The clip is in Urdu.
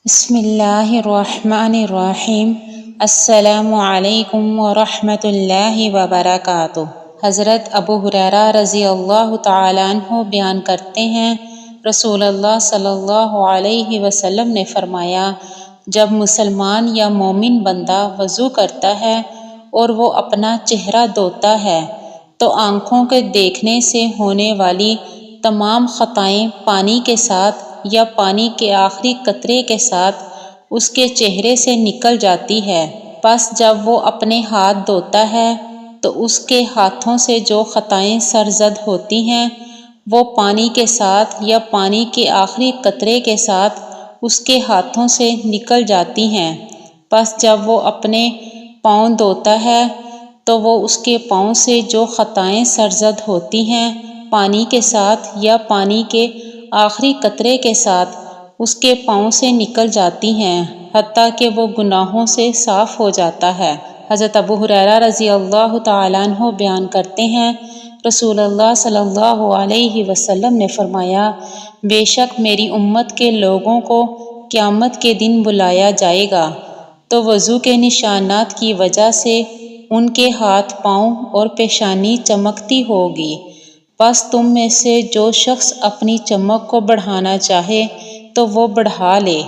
بسم اللہ الرحمن الرحیم۔ السلام علیکم ورحمۃ اللہ وبرکاتہ۔ حضرت ابو ہریرہ رضی اللہ تعالیٰ عنہ بیان کرتے ہیں، رسول اللہ صلی اللہ علیہ وسلم نے فرمایا، جب مسلمان یا مومن بندہ وضو کرتا ہے اور وہ اپنا چہرہ دھوتا ہے تو آنکھوں کے دیکھنے سے ہونے والی تمام خطائیں پانی کے ساتھ یا پانی کے آخری قطرے کے ساتھ اس کے چہرے سے نکل جاتی ہے۔ پس جب وہ اپنے ہاتھ دھوتا ہے تو اس کے ہاتھوں سے جو خطائیں سرزد ہوتی ہیں وہ پانی کے ساتھ یا پانی کے آخری قطرے کے ساتھ اس کے ہاتھوں سے نکل جاتی ہیں۔ پس جب وہ اپنے پاؤں دھوتا ہے تو وہ اس کے پاؤں سے جو خطائیں سرزد ہوتی ہیں پانی کے ساتھ یا پانی کے آخری قطرے کے ساتھ اس کے پاؤں سے نکل جاتی ہیں، حتیٰ کہ وہ گناہوں سے صاف ہو جاتا ہے۔ حضرت ابو ہریرہ رضی اللہ تعالیٰ عنہ بیان کرتے ہیں، رسول اللہ صلی اللہ علیہ وسلم نے فرمایا، بے شک میری امت کے لوگوں کو قیامت کے دن بلایا جائے گا تو وضو کے نشانات کی وجہ سے ان کے ہاتھ پاؤں اور پیشانی چمکتی ہوگی۔ پس تم میں سے جو شخص اپنی چمک کو بڑھانا چاہے تو وہ بڑھا لے۔